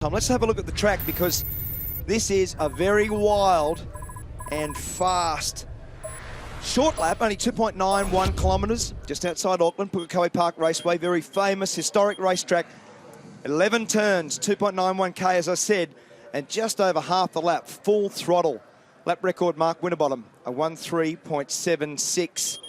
Let's have a look at the track, because this is a very wild and fast short lap, only 2.91 kilometres, just outside Auckland, Pukekohe Park Raceway, very famous, historic racetrack. 11 turns, 2.91k, as I said, and just over half the lap, full throttle. Lap record Mark Winterbottom, a 1:3.76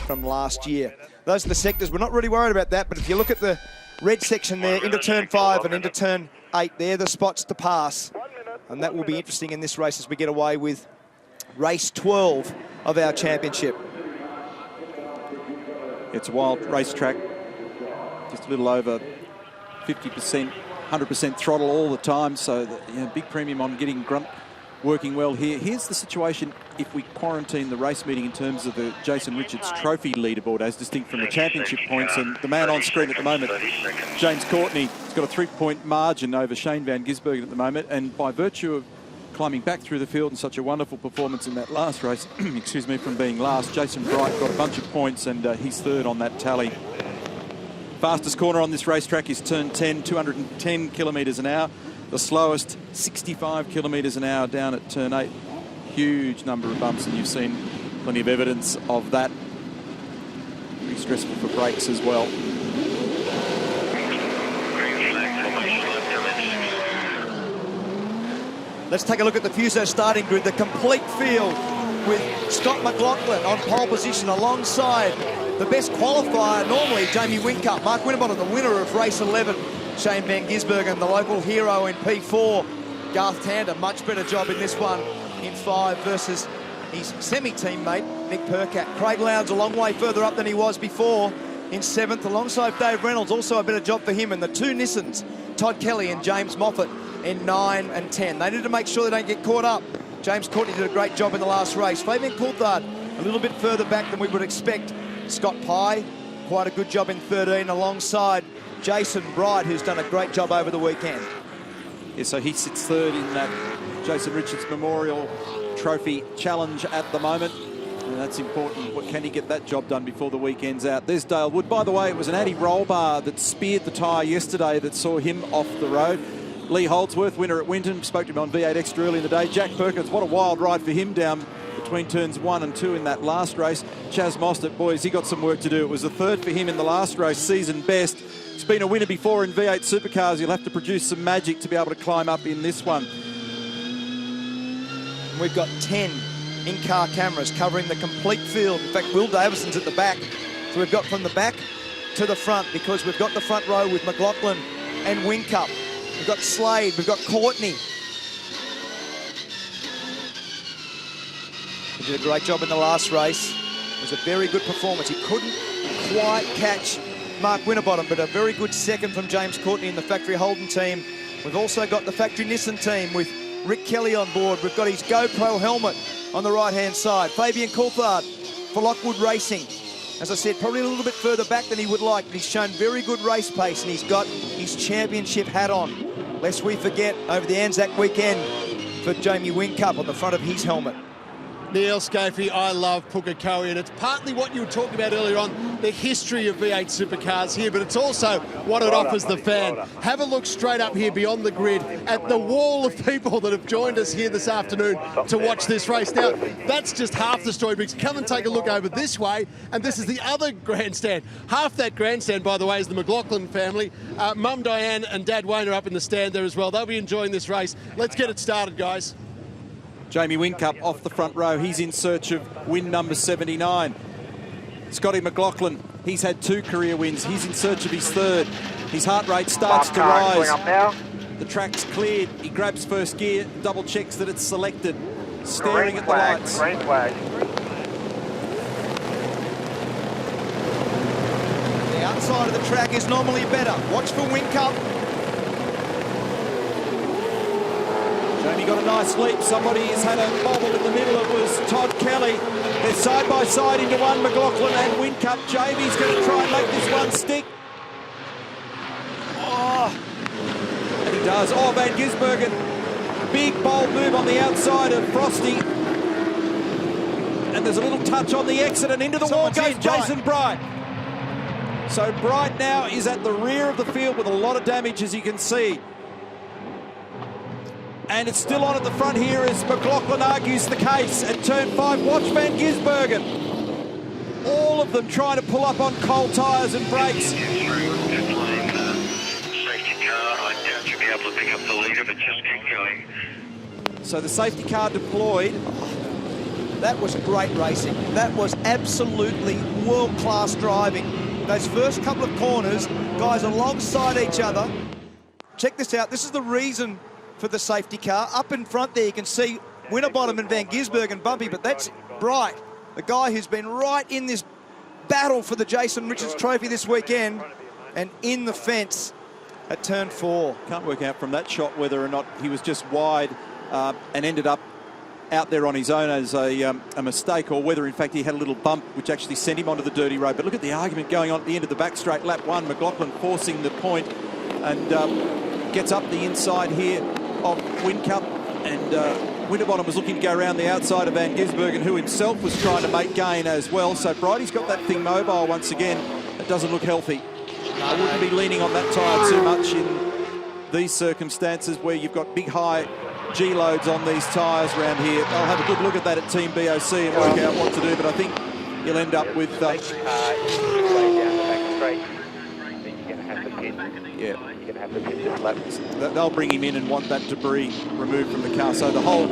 from last year. Those are the sectors. We're not really worried about that, but if you look at the red section there, into turn 5 and into turn 8, they're the spots to pass. And that will be interesting in this race as we get away with race 12 of our championship. It's a wild racetrack, just a little over 50%, 100% throttle all the time, so big premium on getting grunt working well here. Here's the situation if we quarantine the race meeting in terms of the Jason Richards Trophy leaderboard as distinct from the championship points, and the man on screen at the moment, James Courtney, has got a 3-point margin over Shane Van Gisbergen at the moment, and by virtue of climbing back through the field and such a wonderful performance in that last race, excuse me, from being last, Jason Bright got a bunch of points, and he's third on that tally. Fastest corner on this racetrack is turn 10, 210 kilometres an hour. The slowest, 65 kilometres an hour down at turn 8. Huge number of bumps, and you've seen plenty of evidence of that. Pretty stressful for brakes as well. Let's take a look at the Fuso starting grid, the complete field with Scott McLaughlin on pole position alongside the best qualifier normally, Jamie Whincup. Mark Winterbottom, the winner of race 11. Shane Van Gisbergen, the local hero in P4. Garth Tander, much better job in this one in 5 versus his semi-teammate, Nick Percat. Craig Lowndes a long way further up than he was before in 7th, alongside Dave Reynolds, also a better job for him. And the two Nissans, Todd Kelly and James Moffat, in 9 and 10. They need to make sure they don't get caught up. James Courtney did a great job in the last race. Fabian Coulthard, a little bit further back than we would expect. Scott Pye, quite a good job in 13, alongside Jason Bright, who's done a great job over the weekend. Yeah, so he sits third in that Jason Richards Memorial Trophy Challenge at the moment. And that's important. What can he get that job done before the weekend's out? There's Dale Wood. By the way, it was an Addy roll bar that speared the tyre yesterday that saw him off the road. Lee Holdsworth, winner at Winton, spoke to him on V8 Extra early in the day. Jack Perkins, what a wild ride for him down between turns 1 and 2 in that last race. Chaz Mostert, boys, he got some work to do. It was the third for him in the last race, season best. He's been a winner before in V8 Supercars. He'll have to produce some magic to be able to climb up in this one. We've got 10 in-car cameras covering the complete field. In fact, Will Davison's at the back. So we've got from the back to the front, because we've got the front row with McLaughlin and Whincup. We've got Slade, we've got Courtney. He did a great job in the last race. It was a very good performance. He couldn't quite catch Mark Winterbottom, but a very good second from James Courtney in the factory Holden team. We've also got the factory Nissan team with Rick Kelly on board. We've got his GoPro helmet on the right-hand side. Fabian Coulthard for Lockwood Racing. As I said, probably a little bit further back than he would like, but he's shown very good race pace, and he's got his championship hat on. Lest we forget, over the Anzac weekend for Jamie Whincup on the front of his helmet. Neil Scafie, I love Pukekohe, and it's partly what you were talking about earlier on, the history of V8 Supercars here, but it's also what it offers the fan. Have a look straight up here beyond the grid at the wall of people that have joined us here this afternoon to watch this race. Now, that's just half the story, because come and take a look over this way, and this is the other grandstand. Half that grandstand, by the way, is the McLaughlin family. Mum Diane and Dad Wayne are up in the stand there as well. They'll be enjoying this race. Let's get it started, guys. Jamie Whincup off the front row. He's in search of win number 79. Scotty McLaughlin, he's had 2 career wins. He's in search of his third. His heart rate starts to rise. The track's cleared. He grabs first gear, double checks that it's selected. Staring at the lights. Green flag. The outside of the track is normally better. Watch for Whincup. Jamie got a nice leap. Somebody has had a bobble in the middle. It was Todd Kelly. They're side by side into one, McLaughlin and Whincup. Jamie's going to try and make this one stick. Oh, and he does. Oh, Van Gisbergen. Big bold move on the outside of Frosty. And there's a little touch on the exit, and into the wall goes Jason Bright. So Bright now is at the rear of the field with a lot of damage, as you can see. And it's still on at the front here as McLaughlin argues the case at turn 5. Watch Van Gisbergen. All of them trying to pull up on cold tyres and brakes. Safety car, I doubt you'll be able to pick up the leader, but just keep going. So the safety car deployed. That was great racing. That was absolutely world-class driving. Those first couple of corners, guys alongside each other. Check this out. This is the reason for the safety car. Up in front there, you can see Winterbottom and Van Gisbergen bumpy, but that's Bright, the guy who's been right in this battle for the Jason Richards Trophy this weekend, and in the fence at turn 4. Can't work out from that shot whether or not he was just wide and ended up out there on his own as a mistake, or whether in fact he had a little bump which actually sent him onto the dirty road. But look at the argument going on at the end of the back straight, lap 1. McLaughlin forcing the point and gets up the inside here of Whincup, and Winterbottom was looking to go around the outside of Van Gisbergen, who himself was trying to make gain as well. So Bridie's got that thing mobile once again. It doesn't look healthy. I wouldn't be leaning on that tyre too much in these circumstances where you've got big high G loads on these tyres around here. I'll have a good look at that at Team BOC and work out what to do, but I think you'll end up with they'll bring him in and want that debris removed from the car. So the whole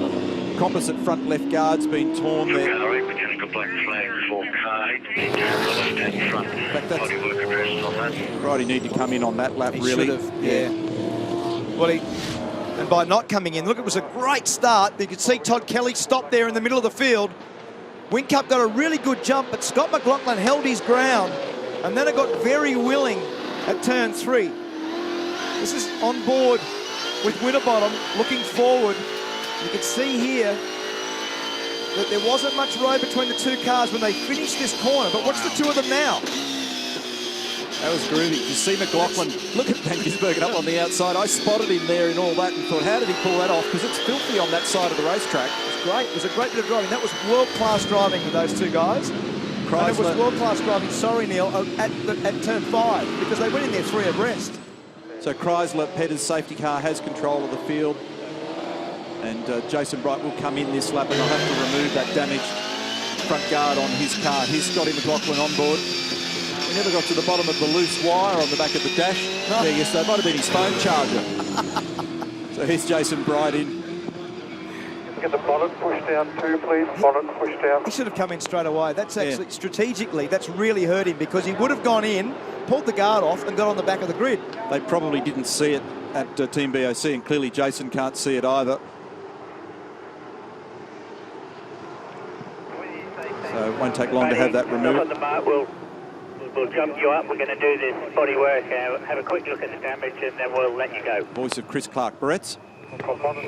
composite front left guard's been torn there. Mechanical black flag for car. Left-hand front. Bodywork addressed on that. Bridie need to come in on that lap, He really. should have, yeah. Well, and by not coming in, look, it was a great start. You could see Todd Kelly stop there in the middle of the field. Whincup got a really good jump, but Scott McLaughlin held his ground, and then it got very willing at turn 3. This is on board with Winterbottom looking forward. You can see here that there wasn't much road between the two cars when they finished this corner, but watch the two of them now. That was groovy. You see McLaughlin, look at Van Gisbergen up on the outside. I spotted him there in all that and thought, how did he pull that off? Because it's filthy on that side of the racetrack. It was great. It was a great bit of driving. That was world-class driving with those two guys. Chrysler. And it was world-class driving, sorry, Neil, at turn 5, because they went in there 3 abreast. So Chrysler, Petter's safety car has control of the field. And Jason Bright will come in this lap and they'll have to remove that damaged front guard on his car. Here's Scotty McLaughlin on board. We never got to the bottom of the loose wire on the back of the dash. No. There, yes, that might have been his phone charger. So here's Jason Bright in. Get the bonnet pushed down too, please. Bonnet pushed down. He should have come in straight away. That's actually, strategically, that's really hurt him, because he would have gone in, pulled the guard off and got on the back of the grid. They probably didn't see it at Team BOC, and clearly Jason can't see it either. So it won't take long to have that removed. We'll jump you up. We're going to do this body work, have a quick look at the damage, and then we'll let you go. Voice of Chris Clark. Barrett's.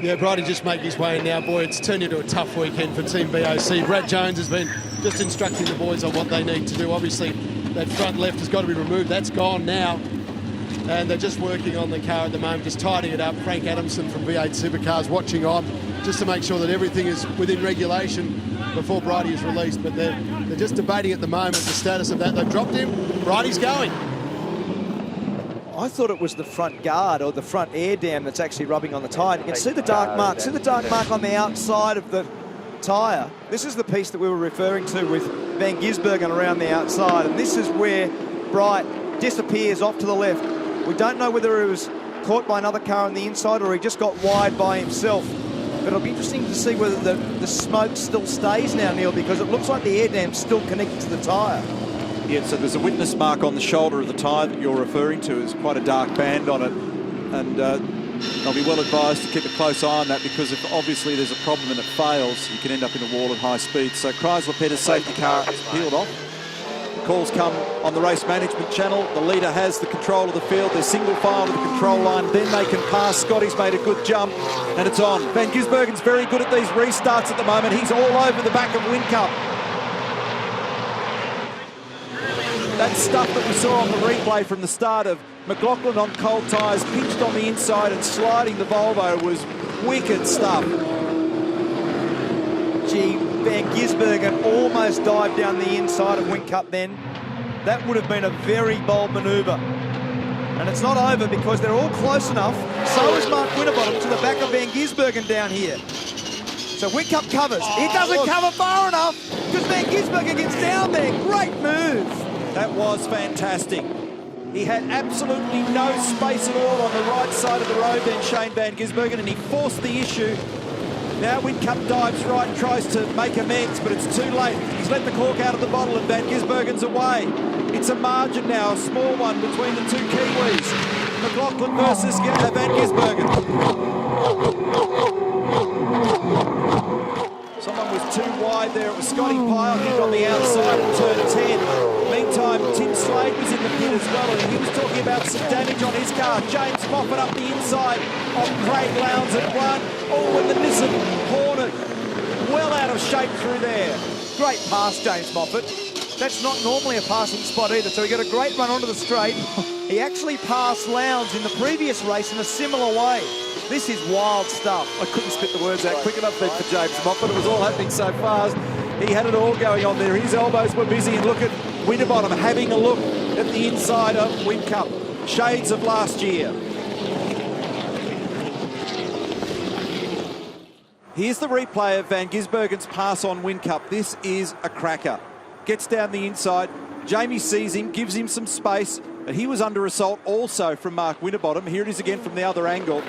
Yeah, Bridie just making his way in now. Boy, it's turned into a tough weekend for Team BOC. Brad Jones has been just instructing the boys on what they need to do. Obviously, that front left has got to be removed. That's gone now. And they're just working on the car at the moment, just tidying it up. Frank Adamson from V8 Supercars watching on, just to make sure that everything is within regulation before Bridie is released. But they're just debating at the moment the status of that. They've dropped him. Bridie's going. I thought it was the front guard or the front air dam that's actually rubbing on the tyre. You can see the dark mark. See the dark mark on the outside of the tyre. This is the piece that we were referring to with Van Gisbergen around the outside, and this is where Bright disappears off to the left. We don't know whether he was caught by another car on the inside or he just got wide by himself. But it'll be interesting to see whether the smoke still stays now, Neil, because it looks like the air dam's still connected to the tyre. Yeah, so there's a witness mark on the shoulder of the tyre that you're referring to. There's quite a dark band on it, and I'll be well advised to keep a close eye on that, because if obviously there's a problem and it fails, you can end up in a wall at high speed. So Chrysler Petter's safety car is peeled off. The calls come on the race management channel. The leader has the control of the field. They're single file to the control line. Then they can pass. Scotty's made a good jump, and it's on. Van Gisbergen's very good at these restarts at the moment. He's all over the back of Whincup. That stuff that we saw on the replay from the start of McLaughlin on cold tyres, pinched on the inside and sliding the Volvo, was wicked stuff. Gee, Van Gisbergen almost dived down the inside of Whincup then. That would have been a very bold manoeuvre. And it's not over, because they're all close enough. So is Mark Winterbottom to the back of Van Gisbergen. Gisbergen down here. So Whincup covers. He doesn't cover far enough because Van Gisbergen gets down there. Great move. That was fantastic. He had absolutely no space at all on the right side of the road then, Shane Van Gisbergen, and he forced the issue. Now Whincup dives right and tries to make amends, but it's too late. He's let the cork out of the bottle and Van Gisbergen's away. It's a margin now, a small one between the two Kiwis. McLaughlin versus Van Gisbergen. Someone was too wide there. It was Scotty Pye, I think, on the outside of turn 10. Meantime, Tim Slade was in the pit as well, and he was talking about some damage on his car. James Moffat up the inside of Craig Lowndes at one. Oh, and the Nissan Hornet well out of shape through there. Great pass, James Moffat. That's not normally a passing spot either, so he got a great run onto the straight. He actually passed Lowndes in the previous race in a similar way. This is wild stuff. I couldn't spit the words out quick enough then for James Moffat. It was all happening so fast. He had it all going on there. His elbows were busy, and look at Winterbottom having a look at the inside of Whincup. Shades of last year. Here's the replay of Van Gisbergen's pass on Whincup. This is a cracker. Gets down the inside. Jamie sees him, gives him some space, but he was under assault also from Mark Winterbottom. Here it is again from the other angle.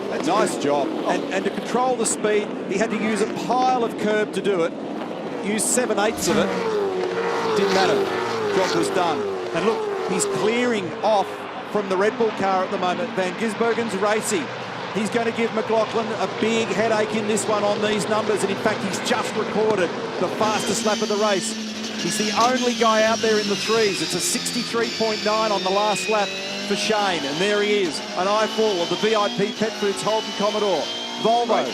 That's nice job. And to control the speed, he had to use a pile of curb to do it. Used 7/8 of it. Didn't matter. Job was done. And look, he's clearing off from the Red Bull car at the moment. Van Gisbergen's racing. He's going to give McLaughlin a big headache in this one on these numbers. And in fact, he's just recorded the fastest lap of the race. He's the only guy out there in the threes. It's a 63.9 on the last lap for Shane. And there he is, an eyeful of the VIP Pet Foods Holden Commodore. Volvo,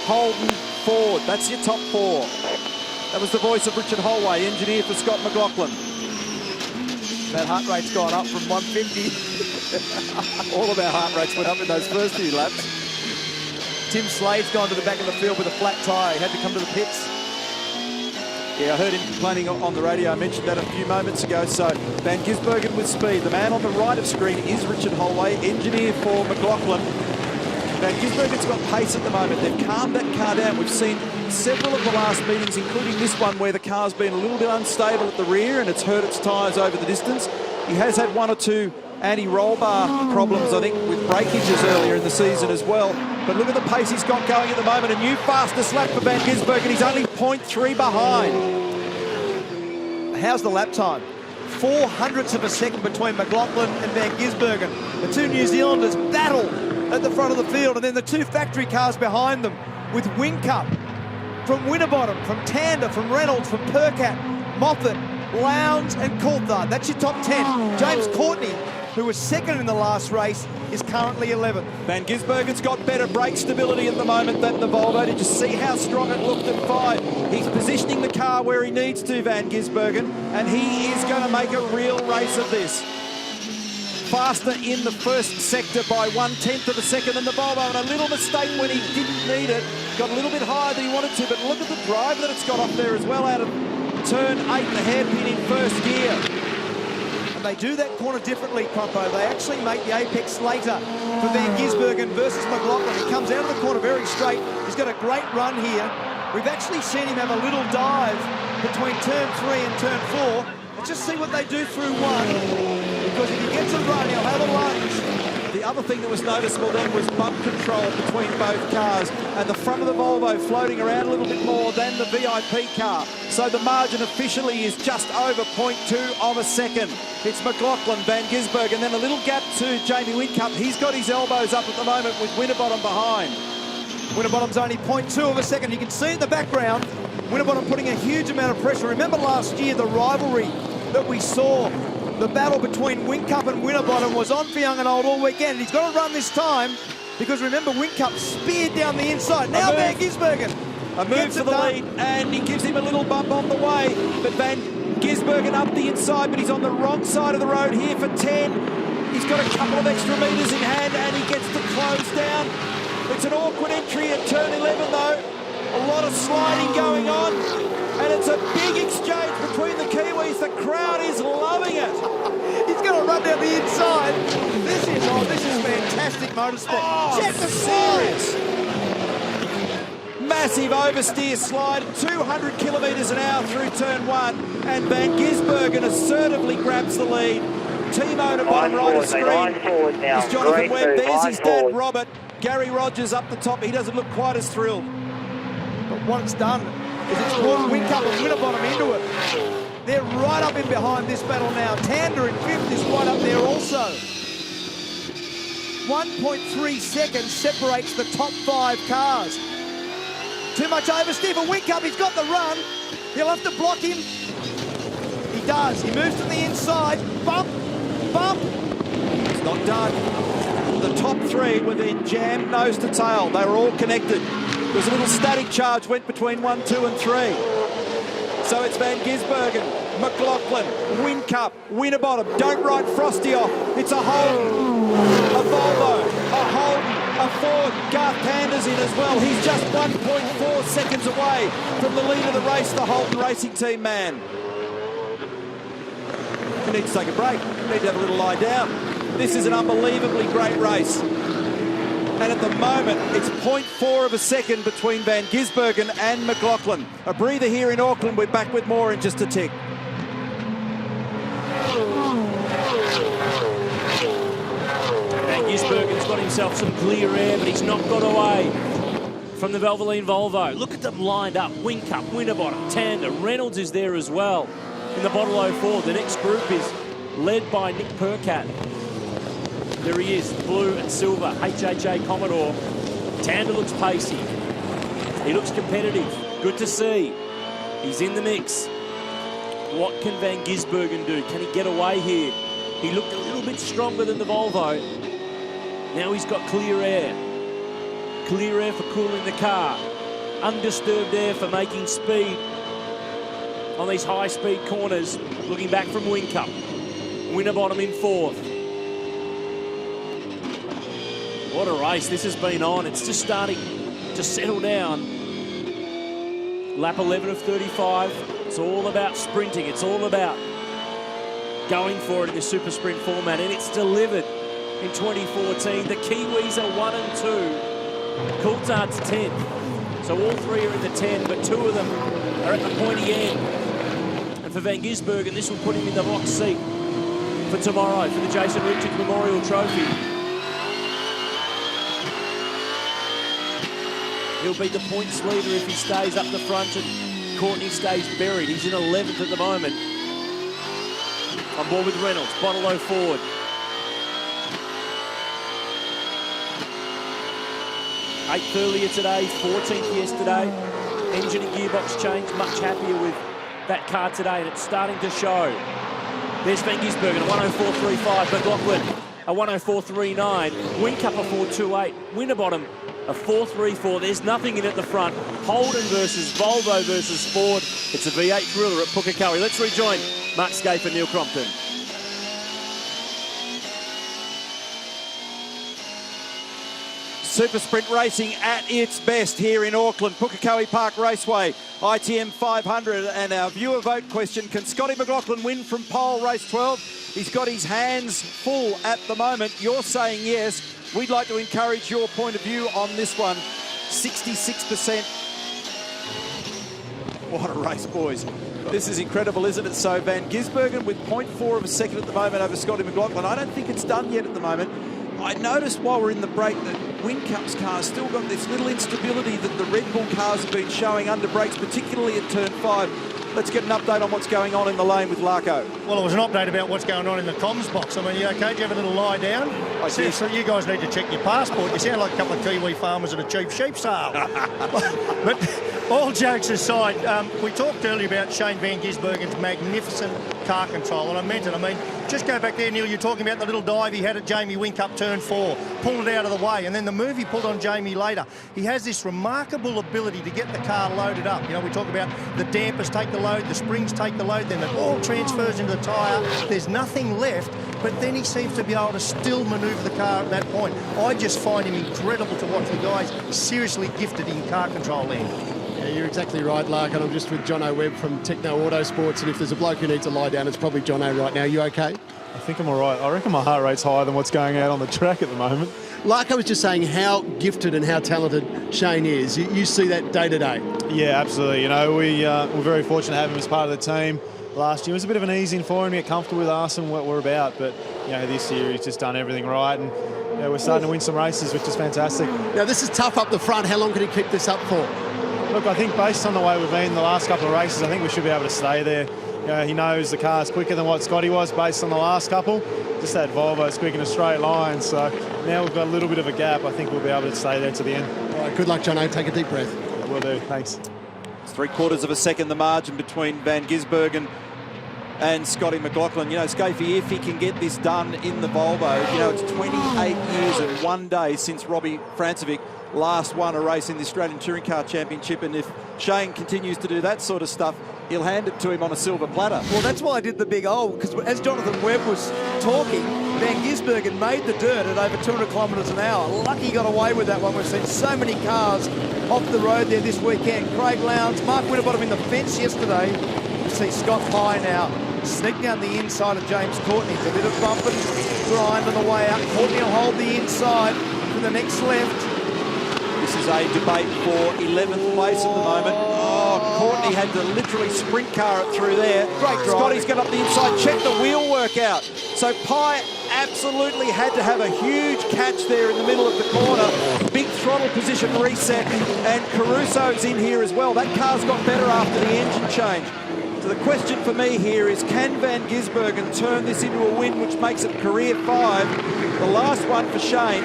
Holden, Ford. That's your top four. That was the voice of Richard Holway, engineer for Scott McLaughlin. That heart rate's gone up from 150. All of our heart rates went up in those first few laps. Tim Slade's gone to the back of the field with a flat tyre. He had to come to the pits. Yeah, I heard him complaining on the radio. I mentioned that a few moments ago. So Van Gisbergen with speed. The man on the right of screen is Richard Holway, engineer for McLaughlin. Van Gisbergen's got pace at the moment. They've calmed that car down. We've seen several of the last meetings, including this one, where the car's been a little bit unstable at the rear and it's hurt its tyres over the distance. He has had one or two anti-roll bar problems, I think, with breakages earlier in the season as well. But look at the pace he's got going at the moment. A new fastest lap for Van Gisbergen. He's only 0.3 behind. How's the lap time? 0.04 of a second between McLaughlin and Van Gisbergen. The two New Zealanders battle at the front of the field, and then the two factory cars behind them with Whincup from Winterbottom, from Tander, from Reynolds, from Percat, Moffat, Lowndes and Coulthard. That's your top 10. James Courtney, who was second in the last race, is currently 11th. Van Gisbergen's got better brake stability at the moment than the Volvo. Did you see how strong it looked at 5? He's positioning the car where he needs to, Van Gisbergen, and he is going to make a real race of this. Faster in the first sector by 1/10 of a second than the Volvo, and a little mistake when he didn't need it. Got a little bit higher than he wanted to, but look at the drive that it's got off there as well, out of turn 8, the hairpin in first gear. And they do that corner differently, Crumpo. They actually make the apex later for Van Gisbergen versus McLaughlin. He comes out of the corner very straight. He's got a great run here. We've actually seen him have a little dive between turn 3 and turn 4. Let's just see what they do through 1. Because if he gets a run, he'll have a lunge. The other thing that was noticeable then was bump control between both cars, and the front of the Volvo floating around a little bit more than the VIP car. So the margin officially is just over 0.2 of a second. It's McLaughlin, Van Gisbergen, then a little gap to Jamie Whincup. He's got his elbows up at the moment with Winterbottom behind. Winterbottom's only 0.2 of a second. You can see in the background, Winterbottom putting a huge amount of pressure. Remember last year, the rivalry that we saw. The battle between Whincup and Winterbottom was on for young and old all weekend. He's got to run this time because remember, Whincup speared down the inside. Now Van Gisbergen. A move for the lead, and he gives him a little bump on the way. But Van Gisbergen up the inside, but he's on the wrong side of the road here for 10. He's got a couple of extra metres in hand, and he gets to close down. It's an awkward entry at turn 11, though. A lot of sliding going on. And it's a big exchange between the Kiwis. The crowd is loving it. He's going to run down the inside. This is fantastic motorsport. Check the size. Massive oversteer slide, 200 kilometres an hour through turn 1, and Van Gisbergen assertively grabs the lead. Team owner bottom right of screen is Jonathan Webb. There's his dad, Robert. Gary Rogers up the top. He doesn't look quite as thrilled. But what it's done is it's brought Whincup and Winterbottom into it. They're right up in behind this battle now. Tander in 5th is right up there also. 1.3 seconds separates the top 5 cars. Too much oversteer for Whincup. He's got the run. He'll have to block him. He does. He moves to the inside. Bump. Bump. It's not done. The top 3 were then jammed nose to tail. They were all connected. There was a little static charge went between 1, 2 and 3. So it's Van Gisbergen, McLaughlin, Whincup, Winterbottom. Don't write Frosty off. It's a Holden, a Volvo, a Holden, a Ford. Garth Pander's in as well. He's just 1.4 seconds away from the lead of the race, the Holden Racing Team man. You need to take a break. You need to have a little lie down. This is an unbelievably great race. And at the moment, it's 0.4 of a second between Van Gisbergen and McLaughlin. A breather here in Auckland. We're back with more in just a tick. Van Gisbergen's got himself some clear air, but he's not got away from the Valvoline Volvo. Look at them lined up. Whincup, Winterbottom, Tander, Reynolds is there as well in the Bottle 04. The next group is led by Nick Percat. There he is, blue and silver, HHA Commodore. Tander looks pacey. He looks competitive. Good to see. He's in the mix. What can Van Gisbergen do? Can he get away here? He looked a little bit stronger than the Volvo. Now he's got clear air. Clear air for cooling the car. Undisturbed air for making speed on these high-speed corners. Looking back from Whincup. Winterbottom in 4th. What a race this has been on. It's just starting to settle down. Lap 11 of 35. It's all about sprinting. It's all about going for it in the super sprint format, and it's delivered in 2014. The Kiwis are 1 and 2. Coulthard's 10th. So all 3 are in the 10, but 2 of them are at the pointy end. And for Van Gisbergen, this will put him in the box seat for tomorrow for the Jason Richards Memorial Trophy. He'll be the points leader if he stays up the front and Courtney stays buried. He's in 11th at the moment. On board with Reynolds, Bottle 04. Eighth earlier today, 14th yesterday. Engine and gearbox change, much happier with that car today, and it's starting to show. There's Van Gisbergen, a 104.35. McLaughlin, a 104.39. Whincup, a 4.28. Winterbottom, a 4.34. There's nothing in at the front. Holden versus Volvo versus Ford. It's a V8 thriller at Pukekohe. Let's rejoin Mark Skaife and Neil Crompton. Super Sprint racing at its best here in Auckland, Pukekohe Park Raceway, ITM 500. And our viewer vote question, can Scotty McLaughlin win from pole race 12? He's got his hands full at the moment. You're saying yes. We'd like to encourage your point of view on this one. 66%. What a race, boys. This is incredible, isn't it? So Van Gisbergen with 0.4 of a second at the moment over Scotty McLaughlin. I don't think it's done yet at the moment. I noticed while we're in the break that Whincup's car's still got this little instability that the Red Bull cars have been showing under brakes, particularly at turn 5. Let's get an update on what's going on in the lane with Larko. Well, it was an update about what's going on in the comms box. I mean, you okay? Do you have a little lie down? I do. So you guys need to check your passport. You sound like a couple of Kiwi farmers at a cheap sheep sale. But all jokes aside, we talked earlier about Shane Van Gisbergen's magnificent car control, and I meant it. I mean, just go back there, Neil, you're talking about the little dive he had at Jamie Whincup turn 4, pulled it out of the way, and then the move he pulled on Jamie later. He has this remarkable ability to get the car loaded up. You know, we talk about the dampers take the load, the springs take the load, then it all transfers into the tyre. There's nothing left, but then he seems to be able to still manoeuvre the car at that point. I just find him incredible to watch. The guy's seriously gifted in car control there. Yeah, you're exactly right, Lark, and I'm just with Jono Webb from Techno Autosports, and if there's a bloke who needs to lie down, it's probably Jono right now. You okay? I think I'm all right. I reckon my heart rate's higher than what's going out on the track at the moment. Like I was just saying, how gifted and how talented Shane is. You see that day to day. Yeah, absolutely. You know, we're very fortunate to have him as part of the team. Last year was a bit of an easing for him to get comfortable with us and what we're about. But, you know, this year he's just done everything right. And, you know, we're starting to win some races, which is fantastic. Now, this is tough up the front. How long can he keep this up for? Look, I think based on the way we've been the last couple of races, I think we should be able to stay there. You know, he knows the car's quicker than what Scotty was based on the last couple. Just that Volvo's quick in a straight line. So now we've got a little bit of a gap. I think we'll be able to stay there to the end. All right, good luck, Jono. Take a deep breath. Will do. Thanks. It's 3/4 of a second the margin between Van Gisbergen and Scotty McLaughlin. You know, Scafie, if he can get this done in the Volvo, you know, it's 28 years and 1 day since Robbie Francevic last won a race in the Australian Touring Car Championship, and if Shane continues to do that sort of stuff, he'll hand it to him on a silver platter. Well, that's why I did the big O, because as Jonathan Webb was talking, Van Gisbergen made the dirt at over 200 kilometres an hour. Lucky he got away with that one. We've seen so many cars off the road there this weekend. Craig Lowndes, Mark Winterbottom in the fence yesterday. You see Scott Pye now sneaking down the inside of James Courtney. It's a bit of bump and grind on the way out. Courtney will hold the inside for the next left. This is a debate for 11th place at the moment. Oh, Courtney had to literally sprint car it through there. Great drive. Scotty's got up the inside, check the wheel work out. So Pye absolutely had to have a huge catch there in the middle of the corner. Big throttle position reset, and Caruso's in here as well. That car's got better after the engine change. So the question for me here is, can Van Gisbergen turn this into a win, which makes it career 5? The last one for Shane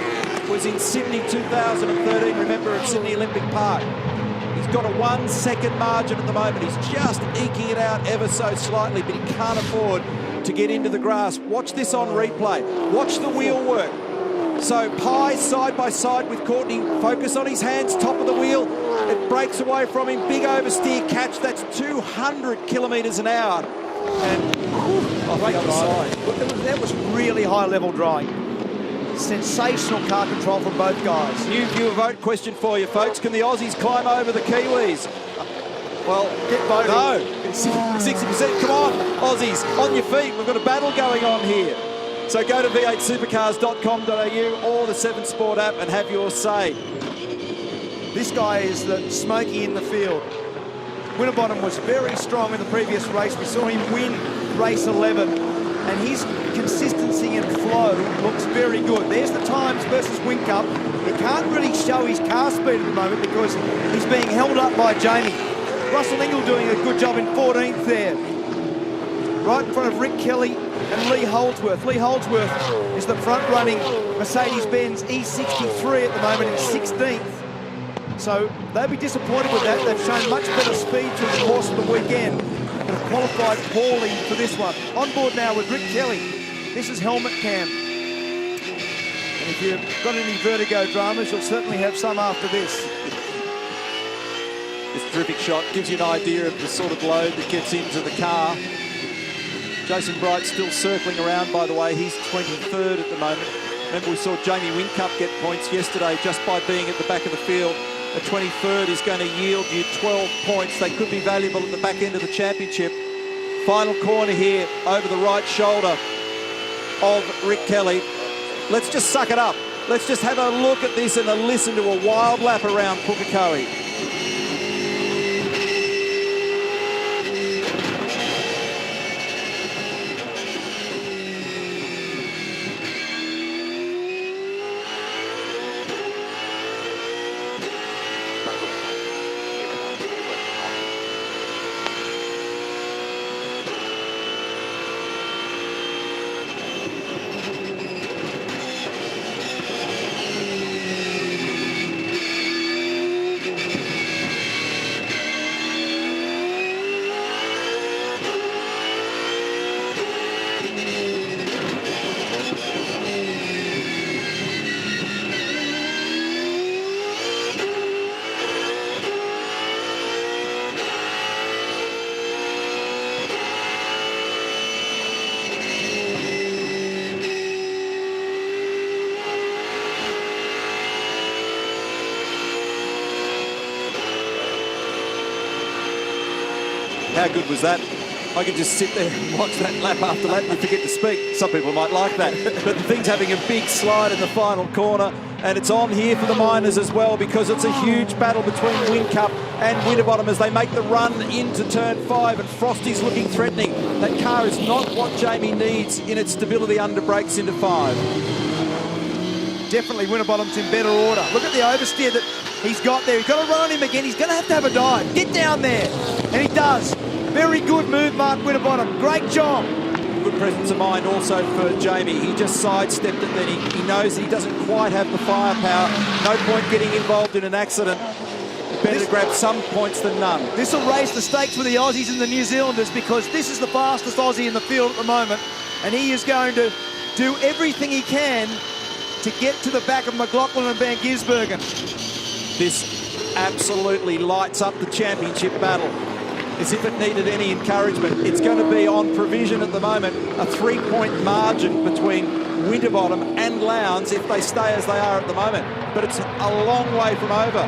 was in Sydney 2013, remember, at Sydney Olympic Park. He's got a 1 second margin at the moment. He's just eking it out ever so slightly, but he can't afford to get into the grass. Watch this on replay. Watch the wheel work. So Pye side by side with Courtney, focus on his hands, top of the wheel. It breaks away from him, big oversteer catch. That's 200 kilometres an hour. And off the other side. Look, that was really high level driving. Sensational car control from both guys. New viewer vote question for you, folks. Can the Aussies climb over the Kiwis? Well, Get voting. no. 60%. Come on, Aussies, on your feet. We've got a battle going on here. So go to v8supercars.com.au or the 7 Sport app and have your say. This guy is the smoky in the field. Winterbottom was very strong in the previous race. We saw him win race 11, and his consistency and flow looks very good. There's the times versus Whincup. He can't really show his car speed at the moment because he's being held up by Jamie. Russell Ingall doing a good job in 14th there. Right in front of Rick Kelly and Lee Holdsworth. Lee Holdsworth is the front-running Mercedes-Benz E63 at the moment in 16th. So they'll be disappointed with that. They've shown much better speed through the course of the weekend, but have qualified poorly for this one. On board now with Rick Kelly. This is helmet cam. And if you've got any vertigo dramas, you'll certainly have some after this. This terrific shot gives you an idea of the sort of load that gets into the car. Jason Bright still circling around, by the way. He's 23rd at the moment. Remember, we saw Jamie Whincup get points yesterday just by being at the back of the field. A 23rd is going to yield you 12 points. They could be valuable at the back end of the championship. Final corner here over the right shoulder of Rick Kelly. Let's just suck it up. Let's just have a look at this and a listen to a wild lap around Pukekohe. How good was that? I could just sit there and watch that lap after lap and forget to speak. Some people might like that. But the thing's having a big slide in the final corner, and it's on here for the Miners as well, because it's a huge battle between Whincup and Winterbottom as they make the run into turn 5, and Frosty's looking threatening. That car is not what Jamie needs in its stability under brakes into 5. Definitely Winterbottom's in better order. Look at the oversteer that he's got there. He's got to run on him again. He's going to have a dive. Get down there. And he does. Very good move, Mark Winterbottom. Great job. Good presence of mind also for Jamie. He just sidestepped it, then he knows that he doesn't quite have the firepower. No point getting involved in an accident. Better to grab some points than none. This will raise the stakes for the Aussies and the New Zealanders, because this is the fastest Aussie in the field at the moment, and he is going to do everything he can to get to the back of McLaughlin and Van Gisbergen. This absolutely lights up the championship battle. As if it needed any encouragement. It's going to be on provision at the moment. A 3-point margin between Winterbottom and Lowndes if they stay as they are at the moment. But it's a long way from over.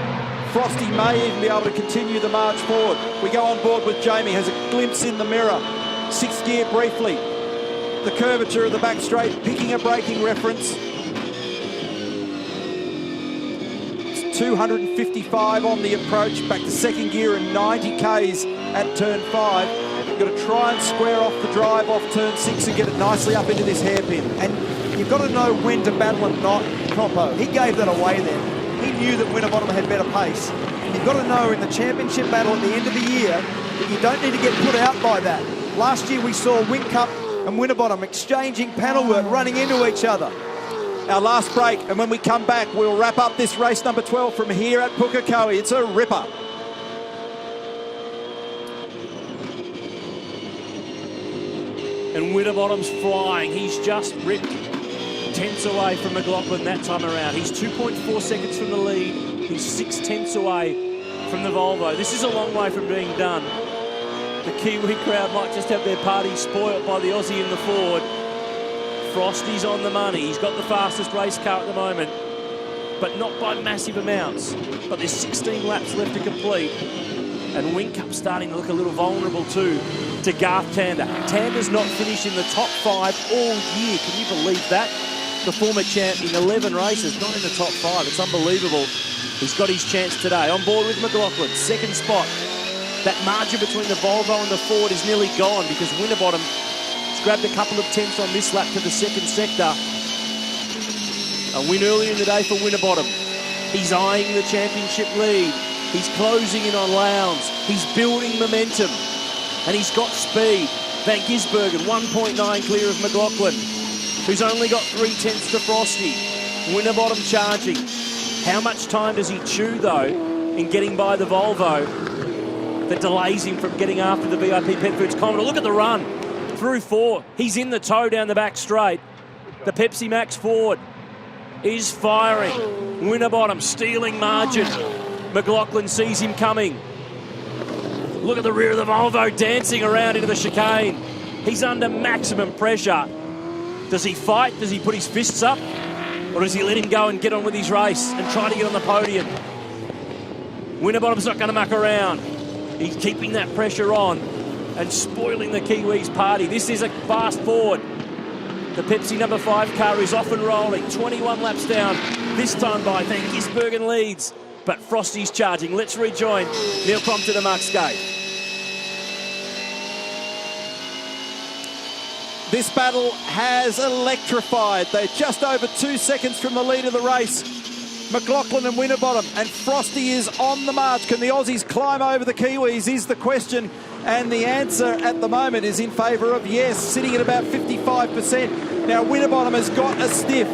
Frosty may even be able to continue the march forward. We go on board with Jamie, has a glimpse in the mirror. 6th gear briefly. The curvature of the back straight, picking a braking reference. 255 on the approach, back to 2nd gear and 90 Ks at turn 5. You've got to try and square off the drive off turn 6 and get it nicely up into this hairpin. And you've got to know when to battle and not. Croppo, he gave that away then. He knew that Winterbottom had better pace. You've got to know in the championship battle at the end of the year that you don't need to get put out by that. Last year we saw Whincup and Winterbottom exchanging panel work, running into each other. Our last break, and when we come back, we'll wrap up this race number 12 from here at Pukekohe. It's a ripper. And Winterbottom's flying. He's just ripped tenths away from McLaughlin that time around. He's 2.4 seconds from the lead. He's 6 tenths away from the Volvo. This is a long way from being done. The Kiwi crowd might just have their party spoilt by the Aussie in the Ford. Frosty's on the money. He's got the fastest race car at the moment, but not by massive amounts. But there's 16 laps left to complete, and Whincup's starting to look a little vulnerable too to Garth Tander. Tander's not finished in the top 5 all year. Can you believe that? The former champ in 11 races, not in the top 5. It's unbelievable. He's got his chance today. On board with McLaughlin, 2nd spot. That margin between the Volvo and the Ford is nearly gone because Winterbottom grabbed a couple of tenths on this lap to the 2nd sector. A win earlier in the day for Winterbottom. He's eyeing the championship lead. He's closing in on Lowndes. He's building momentum. And he's got speed. Van Gisbergen, 1.9 clear of McLaughlin, who's only got 3 tenths to Frosty. Winterbottom charging. How much time does he chew, though, in getting by the Volvo that delays him from getting after the VIP Pet Foods Commodore? Look at the run. Through 4, he's in the tow down the back straight. The Pepsi Max Ford is firing. Winterbottom stealing margin. McLaughlin sees him coming. Look at the rear of the Volvo dancing around into the chicane. He's under maximum pressure. Does he fight? Does he put his fists up? Or does he let him go and get on with his race and try to get on the podium? Winterbottom's not going to muck around. He's keeping that pressure on and spoiling the Kiwis' party. This is a fast Ford. The Pepsi number 5 car is off and rolling. 21 laps down. This time by Van Gisbergen leads. But Frosty's charging. Let's rejoin Neil Crompton and Mark Skate. This battle has electrified. They're just over 2 seconds from the lead of the race. McLaughlin and Winterbottom, and Frosty is on the march. Can the Aussies climb over the Kiwis is the question, and the answer at the moment is in favour of yes, sitting at about 55%. Now Winterbottom has got a stiff.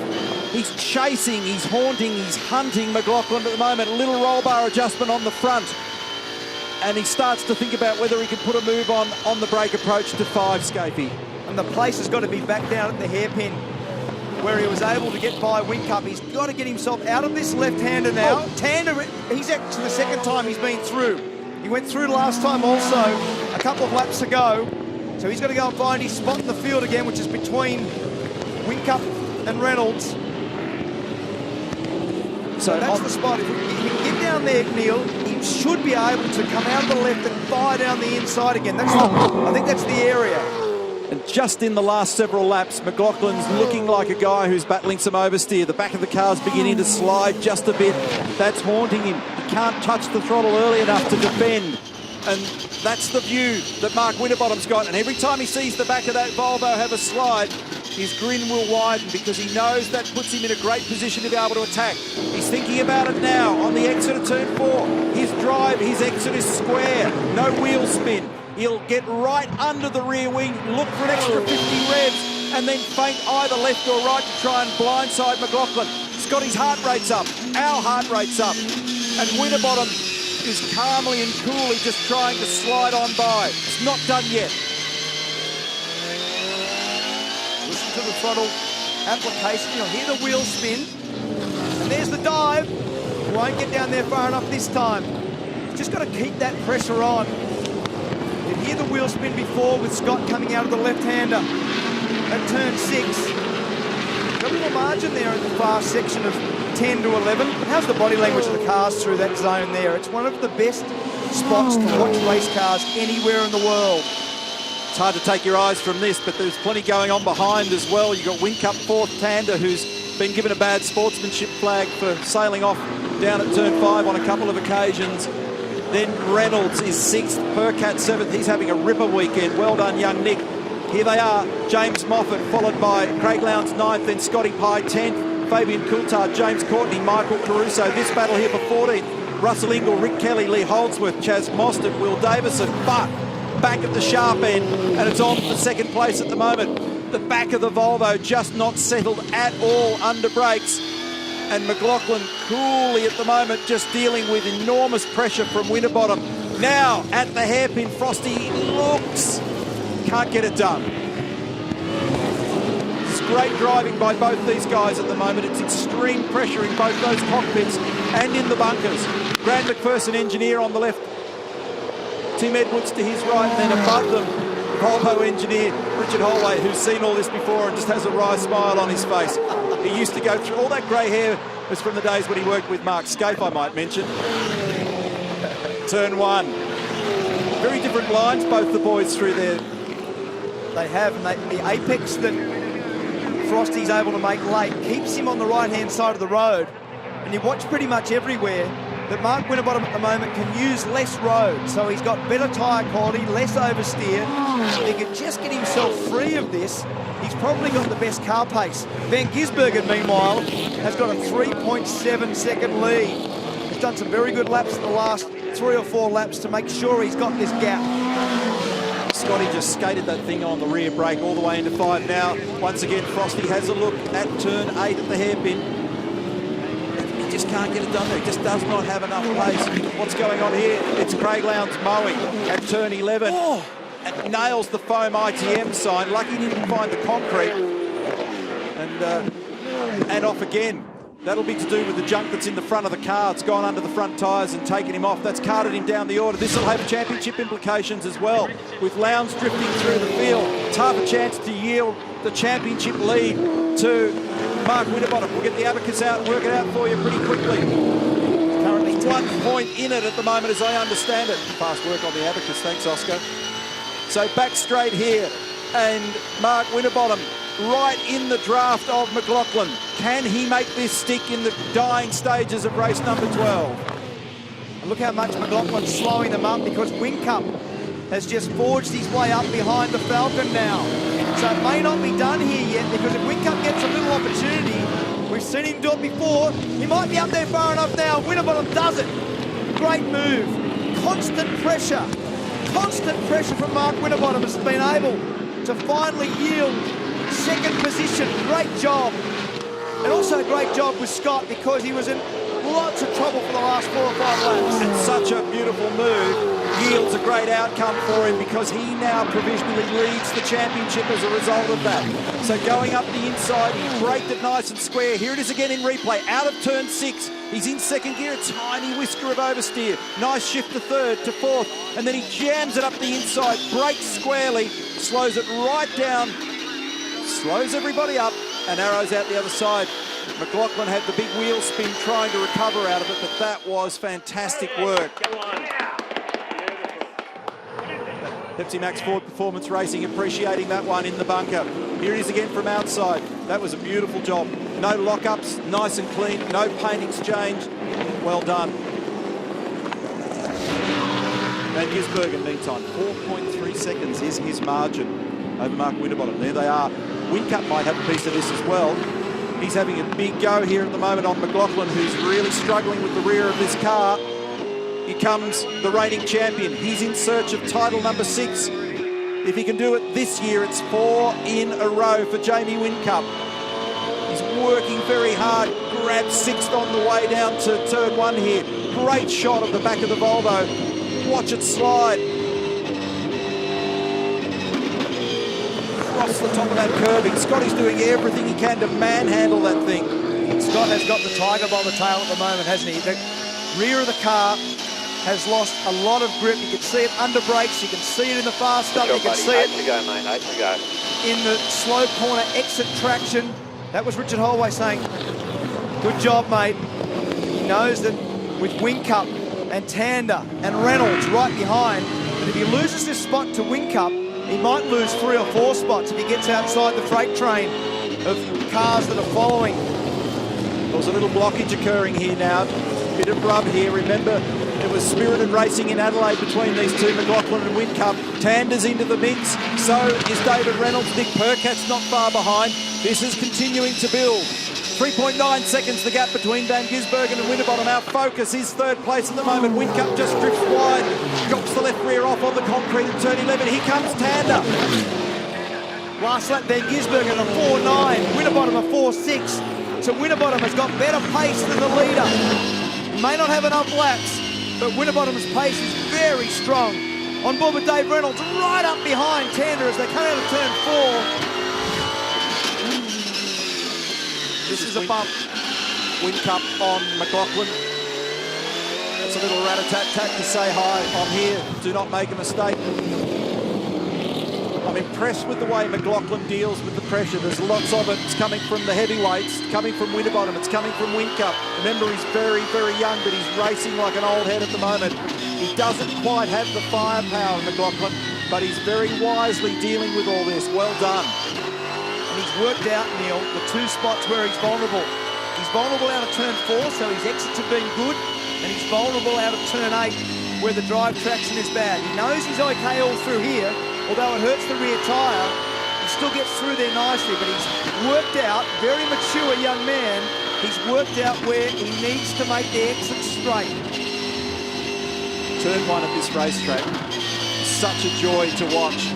He's chasing, he's haunting, he's hunting McLaughlin at the moment. A little roll bar adjustment on the front, and he starts to think about whether he can put a move on the brake approach to 5, Scapey. And the place has got to be back down at the hairpin where he was able to get by Whincup. He's got to get himself out of this left-hander now. Tander, he's actually the 2nd time he's been through. He went through last time also a couple of laps ago. So he's got to go and find his spot in the field again, which is between Whincup and Reynolds. So that's the spot. If he can get down there, Neil, he should be able to come out of the left and fire down the inside again. I think that's the area. And just in the last several laps, McLaughlin's looking like a guy who's battling some oversteer. The back of the car's beginning to slide just a bit. That's haunting him. He can't touch the throttle early enough to defend. And that's the view that Mark Winterbottom's got. And every time he sees the back of that Volvo have a slide, his grin will widen because he knows that puts him in a great position to be able to attack. He's thinking about it now on the exit of turn 4. His drive, his exit is square, no wheel spin. He'll get right under the rear wing, look for an extra 50 revs, and then feint either left or right to try and blindside McLaughlin. Scotty's heart rate's up, our heart rate's up, and Winterbottom is calmly and coolly just trying to slide on by. It's not done yet. Listen to the throttle application. You'll hear the wheel spin. And there's the dive. Won't get down there far enough this time. Just got to keep that pressure on. You hear the wheel spin before with Scott coming out of the left-hander at turn 6. Got a little margin there in the fast section of 10 to 11. How's the body language of the cars through that zone there? It's one of the best spots to watch race cars anywhere in the world. It's hard to take your eyes from this, but there's plenty going on behind as well. You've got Whincup fourth Tander, who's been given a bad sportsmanship flag for sailing off down at turn 5 on a couple of occasions. Then Reynolds is 6th, Percat 7th. He's having a ripper weekend. Well done, young Nick. Here they are, James Moffat, followed by Craig Lowndes 9th, then Scotty Pye 10th, Fabian Coulthard, James Courtney, Michael Caruso. This battle here for 14th, Russell Ingall, Rick Kelly, Lee Holdsworth, Chaz Mostert, Will Davison, but back at the sharp end, and it's on for second place at the moment. The back of the Volvo just not settled at all under brakes, and McLaughlin coolly at the moment just dealing with enormous pressure from Winterbottom. Now at the hairpin, Frosty looks, can't get it done. It's great driving by both these guys at the moment. It's extreme pressure in both those cockpits and in the bunkers. Grant McPherson, engineer on the left, Tim Edwards to his right, and then above them, Volvo engineer Richard Holway, who's seen all this before and just has a wry smile on his face. He used to go through, all that grey hair was from the days when he worked with Mark Scape, I might mention. Turn 1. Very different lines, both the boys through there. They have, and the apex that Frosty's able to make late keeps him on the right-hand side of the road. And you watch pretty much everywhere that Mark Winterbottom at the moment can use less road, so he's got better tyre quality, less oversteer. If he can just get himself free of this, he's probably got the best car pace. Van Gisbergen, meanwhile, has got a 3.7 second lead. He's done some very good laps in the last 3 or 4 laps to make sure he's got this gap. Scotty just skated that thing on the rear brake all the way into 5 now. Once again, Frosty has a look at turn 8 at the hairpin. He just can't get it done there. He just does not have enough pace. What's going on here? It's Craig Lowndes mowing at turn 11. And nails the foam ITM sign. Lucky he didn't find the concrete. And off again. That'll be to do with the junk that's in the front of the car. It's gone under the front tyres and taken him off. That's carted him down the order. This will have championship implications as well. With Lowndes drifting through the field, it's half a chance to yield the championship lead to Mark Winterbottom. We'll get the abacus out and work it out for you pretty quickly. Currently 1 point in it at the moment, as I understand it. Fast work on the abacus. Thanks, Oscar. So back straight here, and Mark Winterbottom right in the draft of McLaughlin. Can he make this stick in the dying stages of race number 12? And look how much McLaughlin's slowing them up, because Whincup has just forged his way up behind the Falcon now. So it may not be done here yet, because if Whincup gets a little opportunity, we've seen him do it before, he might be up there far enough now. Winterbottom does it. Great move. Constant pressure from Mark Winterbottom has been able to finally yield second position. Great job. And also great job with Scott, because he was in lots of trouble for the last 4 or 5 laps. And such a beautiful move yields a great outcome for him, because he now provisionally leads the championship as a result of that. So going up the inside, he braked it nice and square. Here it is again in replay, out of turn 6. He's in second gear, a tiny whisker of oversteer. Nice shift to 3rd, to 4th, and then he jams it up the inside, brakes squarely, slows it right down, slows everybody up, and arrows out the other side. McLaughlin had the big wheel spin trying to recover out of it, but that was fantastic work. Pepsi Max Ford Performance Racing appreciating that one in the bunker. Here it is again from outside. That was a beautiful job. No lockups, nice and clean, no paint exchange. Well done. Van Gisbergen, meantime, 4.3 seconds is his margin over Mark Winterbottom. There they are. Whincup might have a piece of this as well. He's having a big go here at the moment on McLaughlin, who's really struggling with the rear of this car. Here comes the reigning champion. He's in search of title number 6. If he can do it this year, it's 4 in a row for Jamie Whincup. He's working very hard, grabs 6th on the way down to turn 1 here. Great shot of the back of the Volvo. Watch it slide. Across the top of that curving. Scotty's doing everything he can to manhandle that thing. Scott has got the tiger by the tail at the moment, hasn't he? The rear of the car has lost a lot of grip. You can see it under brakes. You can see it in the fast stop. You can see it 8 to go, mate. 8 to go. in the slow corner exit traction. That was Richard Holloway saying, good job, mate. He knows that with Whincup and Tander and Reynolds right behind, that if he loses this spot to Whincup, he might lose 3 or 4 spots if he gets outside the freight train of cars that are following. There's a little blockage occurring here now. Bit of rub here. Remember, it was spirited racing in Adelaide between these two, McLaughlin and Whincup. Tander's into the mix. So is David Reynolds. Nick Percat's not far behind. This is continuing to build. 3.9 seconds the gap between Van Gisbergen and Winterbottom. Our focus is 3rd place at the moment. Whincup just drifts wide, drops the left rear off on the concrete at turn 11. Here comes Tander. Last lap, Van Gisbergen a 4.9, Winterbottom a 4.6. So Winterbottom has got better pace than the leader. May not have enough laps, but Winterbottom's pace is very strong. On board with Dave Reynolds, right up behind Tander as they come out of turn 4. This is a bump. Whincup on McLaughlin. That's a little rat-a-tat-tat to say hi. I'm here. Do not make a mistake. I'm impressed with the way McLaughlin deals with the pressure. There's lots of it. It's coming from the heavyweights. It's coming from Winterbottom. It's coming from Whincup. Remember, he's very, very young, but he's racing like an old head at the moment. He doesn't quite have the firepower, McLaughlin, but he's very wisely dealing with all this. Well done. And he's worked out, Neil, the 2 spots where he's vulnerable. He's vulnerable out of turn 4, so his exits have been good, and he's vulnerable out of turn 8, where the drive traction is bad. He knows he's okay all through here, although it hurts the rear tyre. He still gets through there nicely, but he's worked out, very mature young man, he's worked out where he needs to make the exit straight. Turn 1 of this racetrack, such a joy to watch.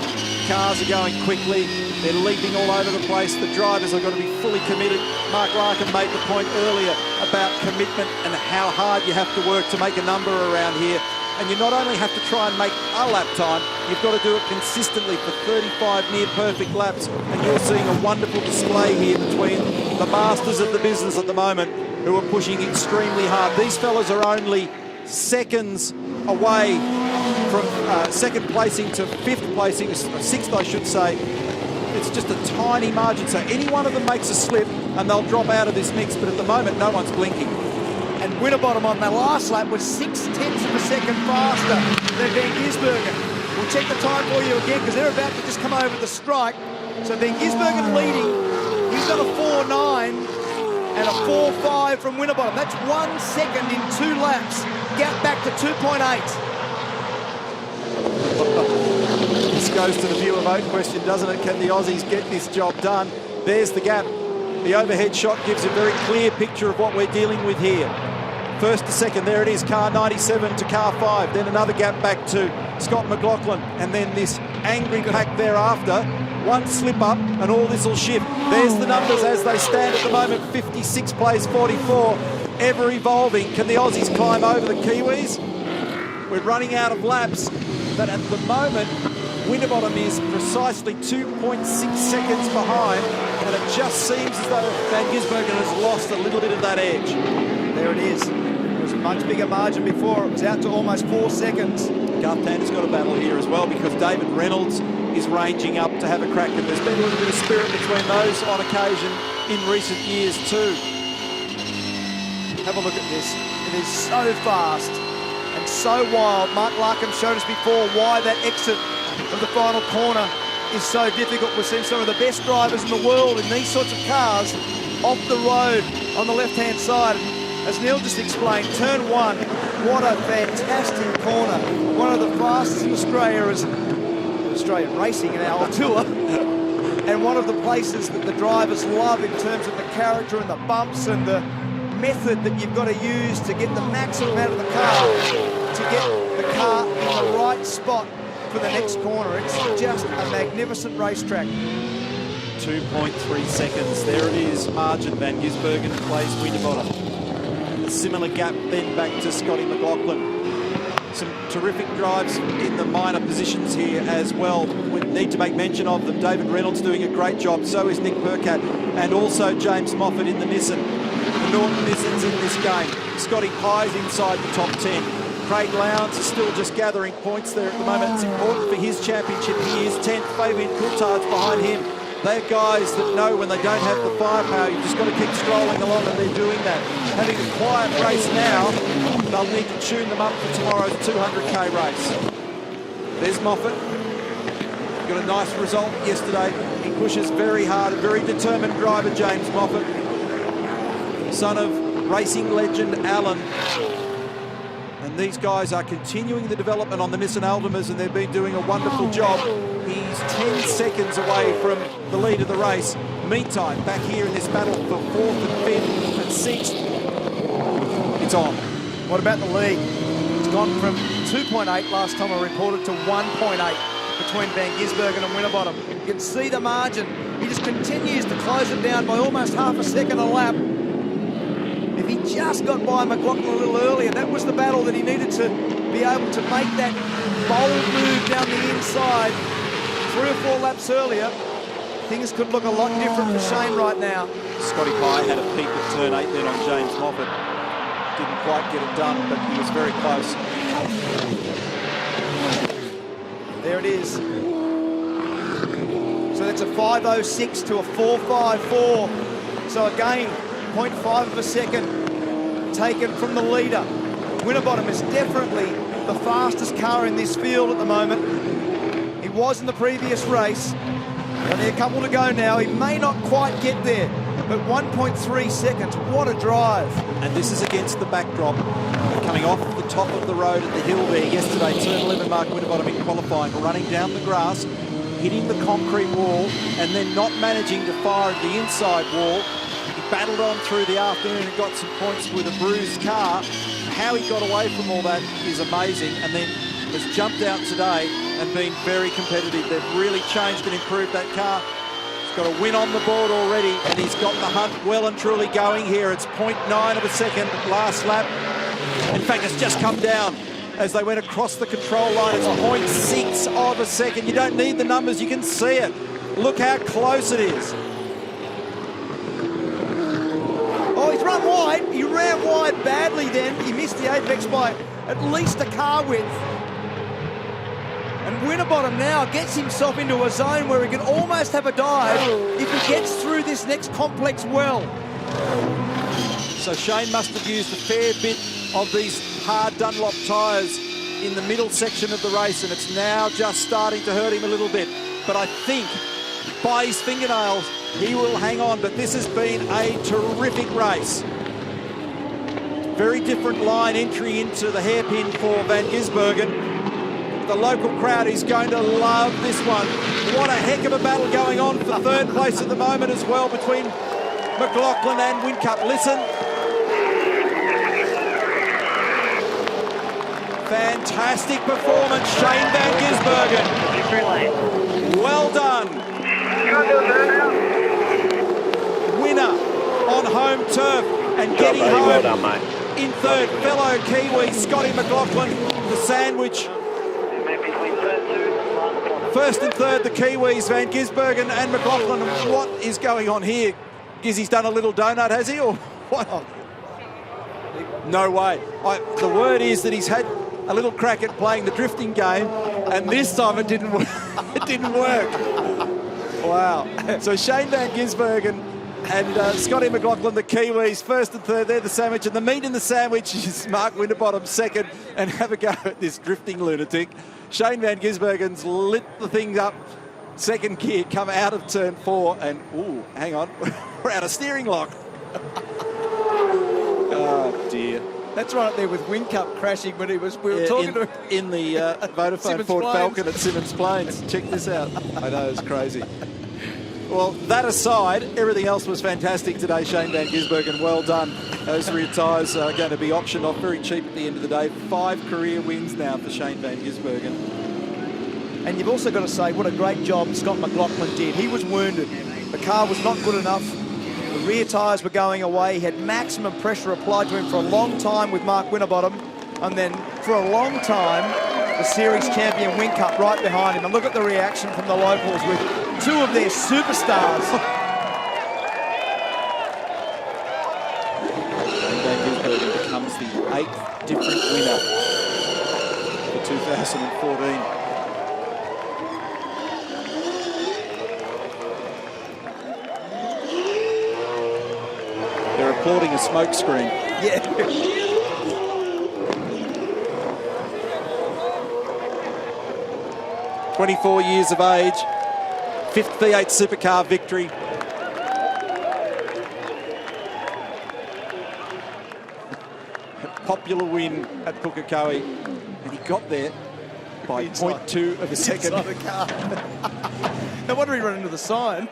Cars are going quickly. They're leaping all over the place. The drivers have got to be fully committed. Mark Larkin made the point earlier about commitment and how hard you have to work to make a number around here. And you not only have to try and make a lap time, you've got to do it consistently for 35 near-perfect laps. And you're seeing a wonderful display here between the masters of the business at the moment who are pushing extremely hard. These fellas are only seconds away from 2nd placing to 5th placing, 6th I should say. It's just a tiny margin, so any one of them makes a slip and they'll drop out of this mix, but at the moment no one's blinking. And Winterbottom on the last lap was 0.6 of a second faster than Van Gisbergen. We'll check the time for you again because they're about to just come over the strike. So Van Gisbergen leading, he's got a 4.9 and a 4.5 from Winterbottom. That's 1 second in 2 laps. Gap back to 2.8. This goes to the view of vote question, doesn't it? Can the Aussies get this job done? There's the gap. The overhead shot gives a very clear picture of what we're dealing with here. 1st to 2nd, there it is, car 97 to car 5. Then another gap back to Scott McLaughlin. And then this angry pack thereafter. 1 slip up and all this will shift. There's the numbers as they stand at the moment. 56 place, 44. Ever evolving. Can the Aussies climb over the Kiwis? We're running out of laps. But at the moment, Winterbottom is precisely 2.6 seconds behind, and it just seems as though Van Gisbergen has lost a little bit of that edge. There it is. It was a much bigger margin before. It was out to almost 4 seconds. Garth Tander's got a battle here as well because David Reynolds is ranging up to have a crack, and there's been a little bit of spirit between those on occasion in recent years too. Have a look at this. It is so fast and so wild. Mark Larkham showed us before why that exit of the final corner is so difficult. We've seen some of the best drivers in the world in these sorts of cars off the road on the left-hand side. And as Neil just explained, turn one, what a fantastic corner. One of the fastest in Australia as Australian racing in our tour. And one of the places that the drivers love in terms of the character and the bumps and the method that you've got to use to get the maximum out of the car, to get the car in the right spot for the next corner. It's just a magnificent racetrack. 2.3 seconds. There it is. Margin. Van Gisbergen plays Winterbottom. A similar gap then back to Scotty McLaughlin. Some terrific drives in the minor positions here as well. We need to make mention of them. David Reynolds doing a great job. So is Nick Percat, and also James Moffat in the Nissan. The Norton Nissans in this game. Scotty Pye's inside the top 10. Craig Lowndes is still just gathering points there at the moment. It's important for his championship. He is 10th. Fabian Coulthard's behind him. They're guys that know when they don't have the firepower, you've just got to keep strolling along, and they're doing that. Having a quiet race now, they'll need to tune them up for tomorrow's 200k race. There's Moffat. Got a nice result yesterday. He pushes very hard. A very determined driver, James Moffat. Son of racing legend Alan. And these guys are continuing the development on the Nissan Altimas, and they've been doing a wonderful job. He's 10 seconds away from the lead of the race. Meantime, back here in this battle for 4th and 5th and 6th, it's on. What about the lead? It's gone from 2.8 last time I reported to 1.8 between Van Gisbergen and Winterbottom. You can see the margin. He just continues to close it down by almost half a second a lap. If he just got by McLaughlin a little earlier, that was the battle that he needed to be able to make that bold move down the inside 3 or 4 laps earlier. Things could look a lot different for Shane right now. Scotty Pye had a peek at turn 8 then on James Moffat. Didn't quite get it done, but he was very close. There it is. So that's a 5.06 to a 4.54. So again, 0.5 of a second taken from the leader. Winterbottom is definitely the fastest car in this field at the moment. He was in the previous race. Only a couple to go now. He may not quite get there, but 1.3 seconds. What a drive. And this is against the backdrop of coming off the top of the road at the hill there yesterday. Turn 11, Mark Winterbottom in qualifying, running down the grass, hitting the concrete wall, and then not managing to fire at the inside wall. He battled on through the afternoon and got some points with a bruised car. How he got away from all that is amazing, and then has jumped out today and been very competitive. They've really changed and improved that car. He's got a win on the board already, and he's got the hunt well and truly going here. It's 0.9 of a second last lap. In fact, it's just come down as they went across the control line. It's 0.6 of a second. You don't need the numbers, you can see it. Look how close it is. Oh, he's run wide. He ran wide badly then. He missed the apex by at least a car width. And Winterbottom now gets himself into a zone where he can almost have a dive if he gets through this next complex well. So Shane must have used a fair bit of these hard Dunlop tyres in the middle section of the race, and it's now just starting to hurt him a little bit. But I think by his fingernails, he will hang on. But this has been a terrific race. Very different line entry into the hairpin for Van Gisbergen. The local crowd is going to love this one. What a heck of a battle going on for 3rd place at the moment as well between McLaughlin and Whincup. Listen. Fantastic performance, Shane Van Gisbergen. Well done. Winner on home turf and getting home well done, mate. in 3rd. Fellow Kiwi Scotty McLaughlin, the sandwich. 1st and 3rd, the Kiwis, Van Gisbergen and McLaughlin. What is going on here? Gizzy's done a little donut, has he, or what? No way. The word is that he's had a little crack at playing the drifting game, and this time it didn't work. It didn't work. Wow. So Shane Van Gisbergen And Scotty McLaughlin, the Kiwis, first and third, they're the sandwich. And the meat in the sandwich is Mark Winterbottom second. And have a go at this drifting lunatic. Shane Van Gisbergen's lit the thing up. Second gear, come out of turn 4. And, ooh, hang on. We're out of steering lock. Oh, dear. That's right up there with Whincup crashing, but we were talking to him. In the Vodafone Simmons Ford Plains. Falcon at Simmons Plains. Check this out. I know, it's crazy. Well, that aside, everything else was fantastic today, Shane Van Gisbergen. Well done. Those rear tyres are going to be auctioned off very cheap at the end of the day. 5 career wins now for Shane Van Gisbergen. And you've also got to say what a great job Scott McLaughlin did. He was wounded. The car was not good enough. The rear tyres were going away. He had maximum pressure applied to him for a long time with Mark Winterbottom. And then for a long time, the series champion Whincup right behind him. And look at the reaction from the locals with 2 of their superstars. Shane Van Gisbergen becomes the 8th different winner for 2014. They're applauding a smoke screen. Yeah. 24 years of age, 5th V8 Supercar victory. A popular win at Pukekohe, and he got there by 0.2 of a second. Inside the car. No wonder he ran into the sign.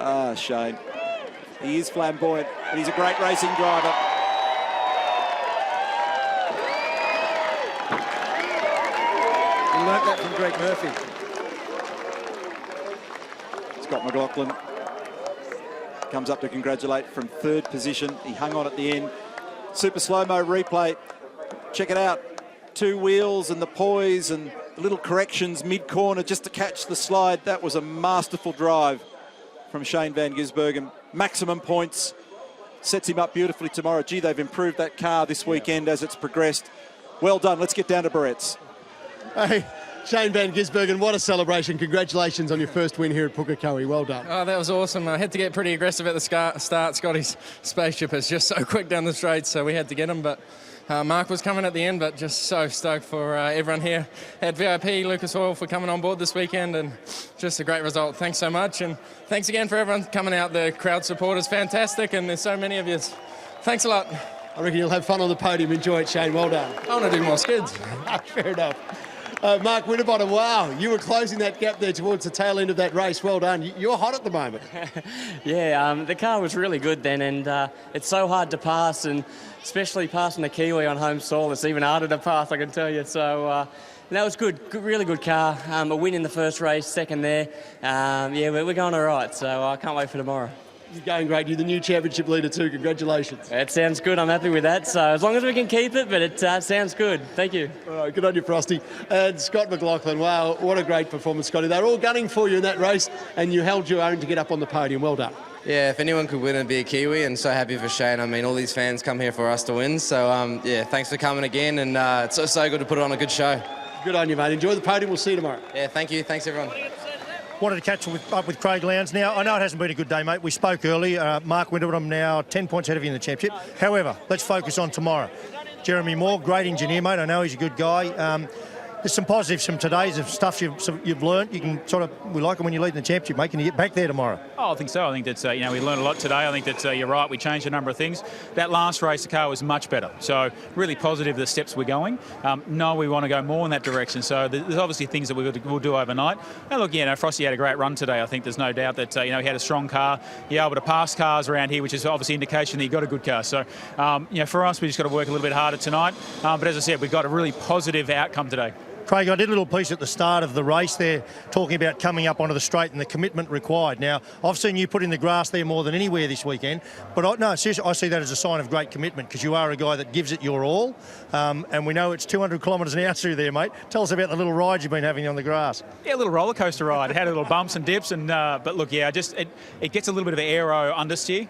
Ah, Shane. He is flamboyant, and he's a great racing driver. He learnt that from Greg Murphy. Scott McLaughlin comes up to congratulate from 3rd position. He hung on at the end. Super slow-mo replay. Check it out. 2 wheels and the poise and the little corrections mid-corner just to catch the slide. That was a masterful drive from Shane Van Gisbergen. Maximum points. Sets him up beautifully tomorrow. Gee, they've improved that car this weekend as it's progressed. Well done. Let's get down to Barrett's. Hey, Shane Van Gisbergen, what a celebration. Congratulations on your first win here at Pukekohe. Well done. Oh, that was awesome. I had to get pretty aggressive at the start. Scotty's spaceship is just so quick down the straight, so we had to get him, but Mark was coming at the end, but just so stoked for everyone here at VIP, Lucas Oil, for coming on board this weekend, and just a great result. Thanks so much, and thanks again for everyone coming out. The crowd support is fantastic, and there's so many of you. Thanks a lot. I reckon you'll have fun on the podium. Enjoy it, Shane. Well done. I want to do more skids. Fair enough. Mark Winterbottom, wow, you were closing that gap there towards the tail end of that race. Well done. You're hot at the moment. Yeah, the car was really good then, and it's so hard to pass, and especially passing the Kiwi on home soil, it's even harder to pass, I can tell you. So that was good, really good car. A win in the first race, second there. Yeah, we're going all right, so I can't wait for tomorrow. You're going great. You're the new championship leader too. Congratulations. It sounds good. I'm happy with that. So as long as we can keep it, but it sounds good. Thank you. All right, good on you, Frosty. And Scott McLaughlin, wow, what a great performance, Scotty. They were all gunning for you in that race, and you held your own to get up on the podium. Well done. Yeah, if anyone could win, it'd be a Kiwi, and so happy for Shane. I mean, all these fans come here for us to win. So, yeah, thanks for coming again, and it's so good to put on a good show. Good on you, mate. Enjoy the podium. We'll see you tomorrow. Yeah, thank you. Thanks, everyone. Wanted to catch up with Craig Lowndes now. I know it hasn't been a good day, mate. We spoke early. Mark Winterbottom now 10 points ahead of you in the championship. However, let's focus on tomorrow. Jeremy Moore, great engineer, mate. I know he's a good guy. There's some positives from today, some stuff you've learnt. You can we like it when you lead in the championship, mate. Can you get back there tomorrow? Oh, I think so. I think that, we learned a lot today. I think that you're right. We changed a number of things. That last race, the car was much better. So really positive the steps we're going. No, we want to go more in that direction. So there's obviously things that we'll do overnight. And look, Frosty had a great run today. I think there's no doubt that, he had a strong car. You're able to pass cars around here, which is obviously indication that you've got a good car. So, for us, we just got to work a little bit harder tonight. But as I said, we've got a really positive outcome today. Craig, I did a little piece at the start of the race there talking about coming up onto the straight and the commitment required. Now, I've seen you put in the grass there more than anywhere this weekend, but seriously, I see that as a sign of great commitment because you are a guy that gives it your all, and we know it's 200 kilometres an hour through there, mate. Tell us about the little ride you've been having on the grass. Yeah, a little roller coaster ride. It had a little bumps and dips, and but look, it gets a little bit of aero understeer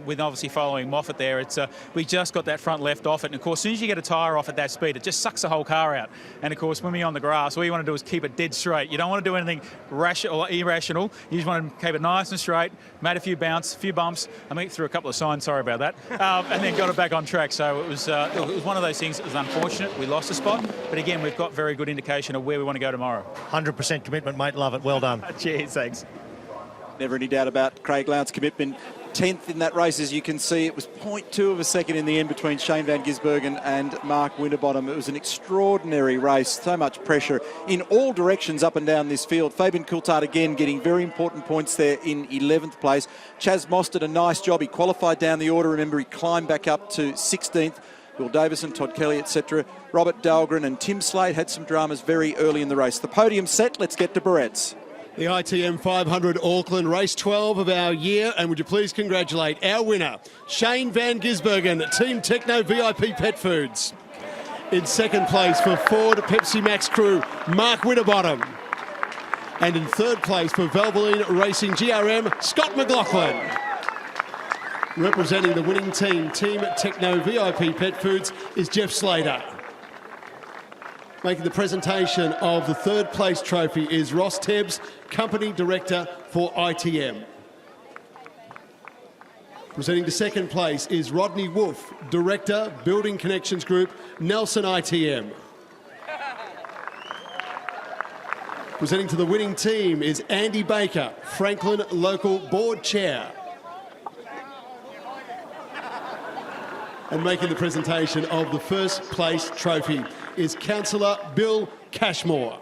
with obviously following Moffat there. It's we just got that front left off it, and of course, as soon as you get a tyre off at that speed, it just sucks the whole car out. And of course, when we running on the grass, all you want to do is keep it dead straight. You don't want to do anything rational or irrational. You just want to keep it nice and straight. Made a few bounce, a few bumps. I mean, threw a couple of signs, sorry about that, and then got it back on track. So it was one of those things that was unfortunate. We lost a spot, but again, we've got very good indication of where we want to go tomorrow. 100% commitment, mate. Love it. Well done. Cheers, thanks. Never any doubt about Craig Lowndes' commitment. 10th in that race, as you can see. It was 0.2 of a second in the end between Shane van Gisbergen and Mark Winterbottom. It was an extraordinary race. So much pressure in all directions up and down this field. Fabian Coulthard again getting very important points there in 11th place. Chaz Moss did a nice job. He qualified down the order. Remember, he climbed back up to 16th. Will Davison, Todd Kelly, etc. Robert Dahlgren and Tim Slade had some dramas very early in the race. The podium set. Let's get to Barrett's. The ITM 500 Auckland, race 12 of our year, and would you please congratulate our winner, Shane van Gisbergen, Team Techno VIP Pet Foods. In second place for Ford Pepsi Max crew, Mark Winterbottom. And in third place for Valvoline Racing GRM, Scott McLaughlin. Representing the winning team, Team Techno VIP Pet Foods, is Jeff Slater. Making the presentation of the third place trophy is Ross Tebbs, Company Director for ITM. Presenting to second place is Rodney Wolf, Director, Building Connections Group, Nelson ITM. Presenting to the winning team is Andy Baker, Franklin Local Board Chair. And making the presentation of the first place trophy is Councillor Bill Cashmore.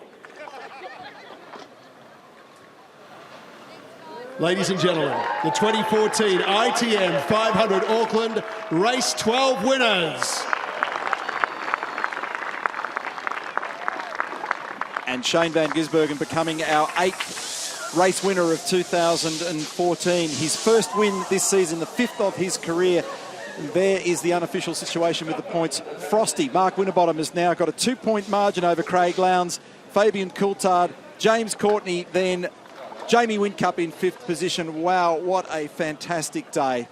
Ladies and gentlemen, the 2014 ITM 500 Auckland Race 12 winners. And Shane van Gisbergen becoming our 8th race winner of 2014. His first win this season, the 5th of his career. And there is the unofficial situation with the points. Frosty, Mark Winterbottom has now got a 2-point margin over Craig Lowndes, Fabian Coulthard, James Courtney, then Jamie Whincup in 5th position. Wow, what a fantastic day.